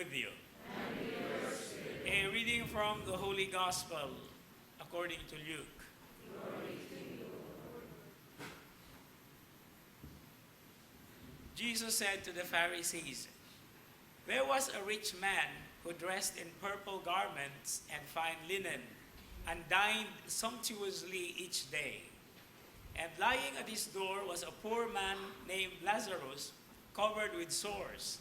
with you. A reading from the Holy Gospel according to Luke. Jesus said to the Pharisees, "There was a rich man who dressed in purple garments and fine linen, and dined sumptuously each day. And lying at his door was a poor man named Lazarus, covered with sores,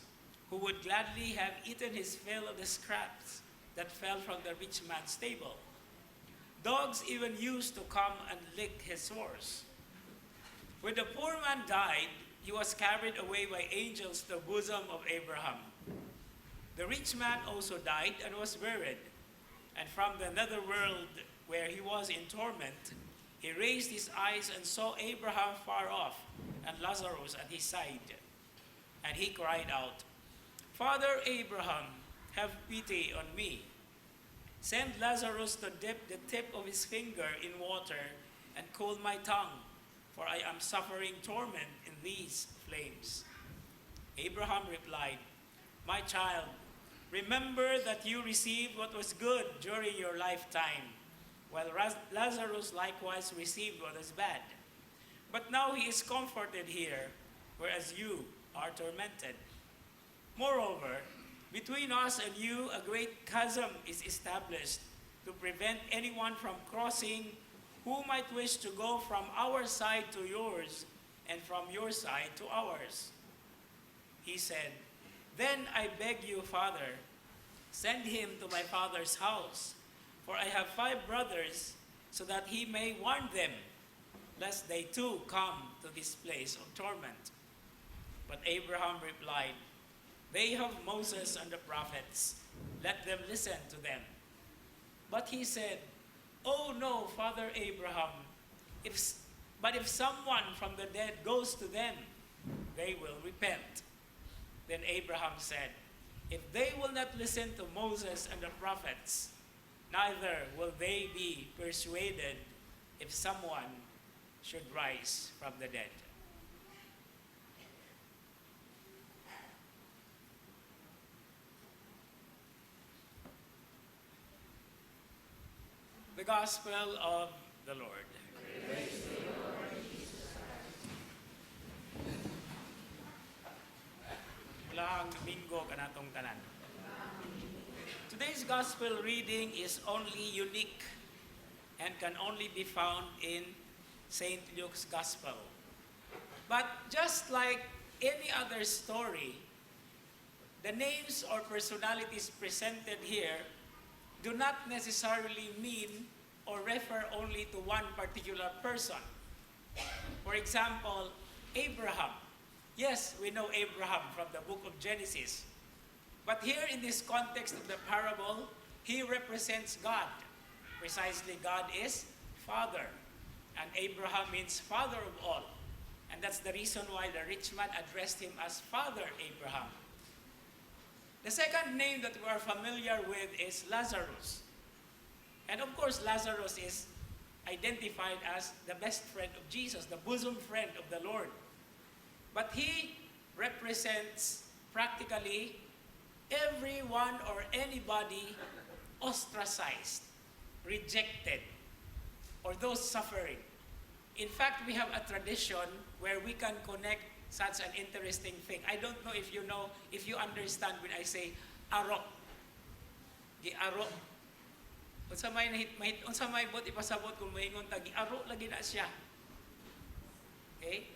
who would gladly have eaten his fill of the scraps that fell from the rich man's table. Dogs even used to come and lick his sores. When the poor man died, he was carried away by angels to the bosom of Abraham. The rich man also died and was buried, and from the netherworld where he was in torment, he raised his eyes and saw Abraham far off and Lazarus at his side. And he cried out, 'Father Abraham, have pity on me. Send Lazarus to dip the tip of his finger in water and cool my tongue, for I am suffering torment in these flames.' Abraham replied, 'My child, remember that you received what was good during your lifetime, while Lazarus likewise received what was bad. But now he is comforted here, whereas you are tormented. Moreover, between us and you a great chasm is established to prevent anyone from crossing who might wish to go from our side to yours and from your side to ours.' He said, 'Then I beg you, Father, send him to my father's house, for I have 5 brothers, so that he may warn them, lest they too come to this place of torment.' But Abraham replied, 'They have Moses and the prophets. Let them listen to them.' But he said, 'Oh no, Father Abraham, but if someone from the dead goes to them, they will repent.' Then Abraham said, 'If they will not listen to Moses and the prophets, neither will they be persuaded if someone should rise from the dead.'" The Gospel of the Lord. Praise to you, Lord Jesus Christ. Ulahang Domingo kanatong tanan. Today's Gospel reading is only unique and can only be found in St. Luke's Gospel. But just like any other story, the names or personalities presented here do not necessarily mean or refer only to one particular person. For example, Abraham. Yes, we know Abraham from the book of Genesis. But here in this context of the parable, he represents God. Precisely, God is Father. And Abraham means father of all. And that's the reason why the rich man addressed him as Father Abraham. The second name that we are familiar with is Lazarus. And of course, Lazarus is identified as the best friend of Jesus, the bosom friend of the Lord. But he represents practically everyone or anybody ostracized, rejected, or those suffering. In fact, we have a tradition where we can connect such an interesting thing. I don't know, if you understand when I say aro. Gi-aro. Unsa may bot ipasabot kung moingon ta gi-aro lagi na siya. Okay?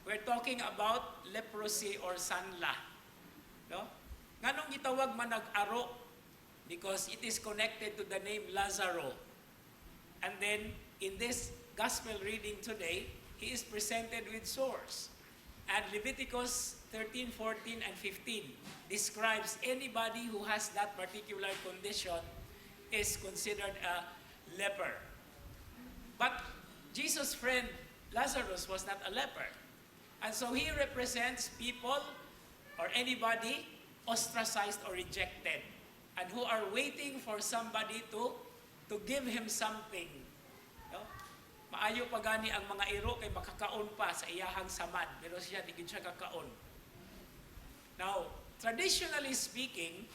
We're talking about leprosy or sanla. No? Nganong gitawag man nag-aro? Because it is connected to the name Lazaro. And then in this gospel reading today, he is presented with sores. And Leviticus 13, 14, and 15 describes anybody who has that particular condition is considered a leper. But Jesus' friend Lazarus was not a leper. And so he represents people or anybody ostracized or rejected and who are waiting for somebody to give him something. No? Maayo pa gani ang mga iro kay makakaon pa sa iyahang samad, pero siya di gid siya kakaon. Now, traditionally speaking,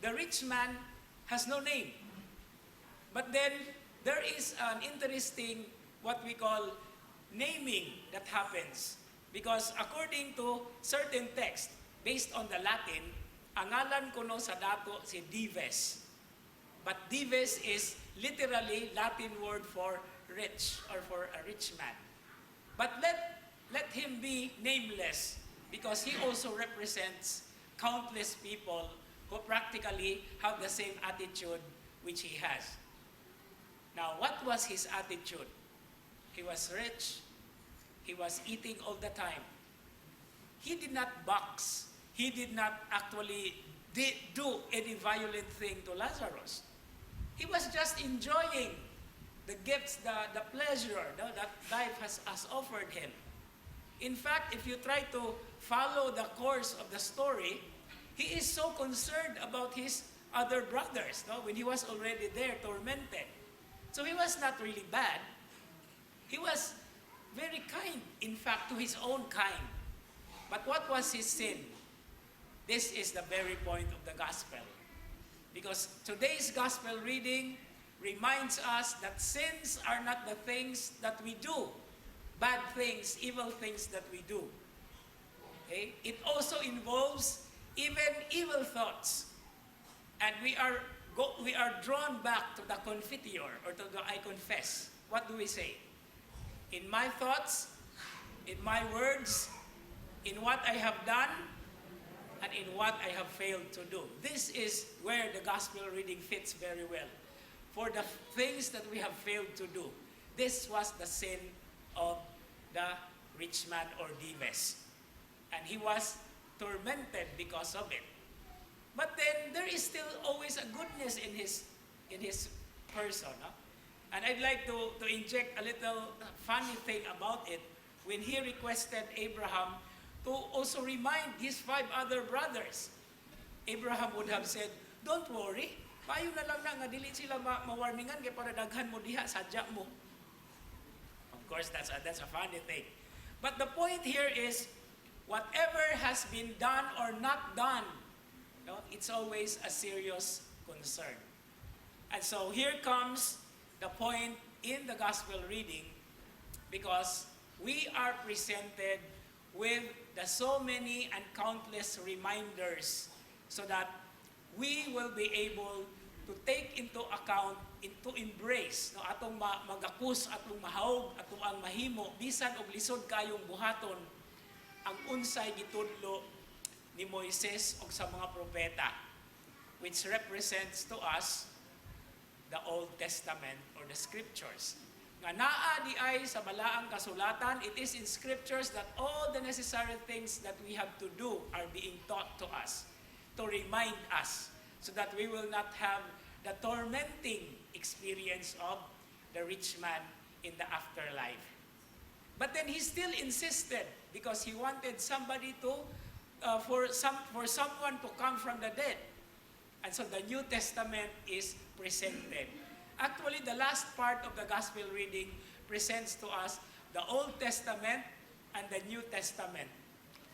the rich man has no name. But then, there is an interesting, what we call, naming that happens. Because according to certain text, based on the Latin, ang ngalan kuno sa dato si Dives. But Dives is literally Latin word for rich or for a rich man. But let him be nameless because he also represents countless people who practically have the same attitude which he has. Now, what was his attitude? He was rich. He was eating all the time. He did not box. He did not actually do any violent thing to Lazarus. He was just enjoying the gifts, the pleasure that life has offered him. In fact, if you try to follow the course of the story, he is so concerned about his other brothers, when he was already there, tormented. So he was not really bad. He was very kind, in fact, to his own kind. But what was his sin? This is the very point of the gospel. Because today's gospel reading reminds us that sins are not the things that we do, bad things, evil things that we do. Okay? It also involves even evil thoughts. And we are drawn back to the confiteor, or to the I confess. What do we say? In my thoughts, in my words, in what I have done, and in what I have failed to do. This is where the gospel reading fits very well. For the things that we have failed to do, this was the sin of the rich man or Dives. And he was tormented because of it. But then there is still always a goodness in his person. No? And I'd like to inject a little funny thing about it when he requested Abraham to also remind his 5 other brothers. Abraham would have said, "Don't worry, payo na lang na nga dili sila mawarningan kay para daghan mo diha sadya mo." Of course, that's a funny thing. But the point here is, whatever has been done or not done, it's always a serious concern. And so here comes the point in the gospel reading, because we are presented with the so many and countless reminders so that we will be able to take into account, to embrace, atong magakus, atong mahawg, atong ang mahimo, bisan og lisod kayong buhaton, ang unsay gitudlo ni Moises og sa mga propeta, which represents to us the Old Testament or the Scriptures. Nga naa di ay sa balaang kasulatan, it is in Scriptures that all the necessary things that we have to do are being taught to us, to remind us, so that we will not have the tormenting experience of the rich man in the afterlife. But then he still insisted, because he wanted somebody to, for someone to come from the dead. And so the New Testament is presented. Actually, the last part of the gospel reading presents to us the Old Testament and the New Testament.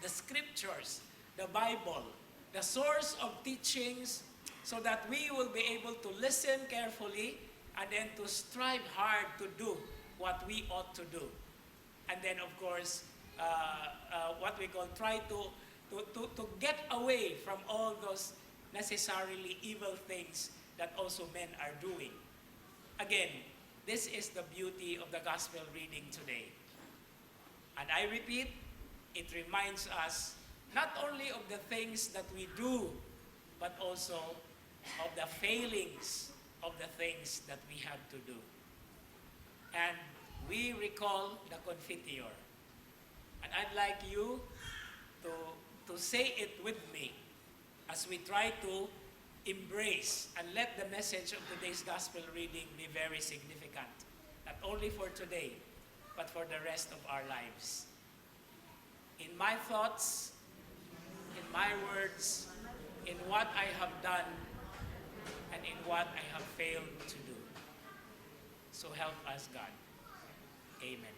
The Scriptures, the Bible, the source of teachings, so that we will be able to listen carefully and then to strive hard to do what we ought to do. And then, of course, what we call try to get away from all those necessarily evil things that also men are doing. Again, this is the beauty of the gospel reading today. And I repeat, it reminds us not only of the things that we do, but also of the failings of the things that we have to do. And we recall the confiteor. And I'd like you to say it with me as we try to embrace and let the message of today's gospel reading be very significant, not only for today, but for the rest of our lives. In my thoughts, in my words, in what I have done, and in what I have failed to do. So help us, God. Amen.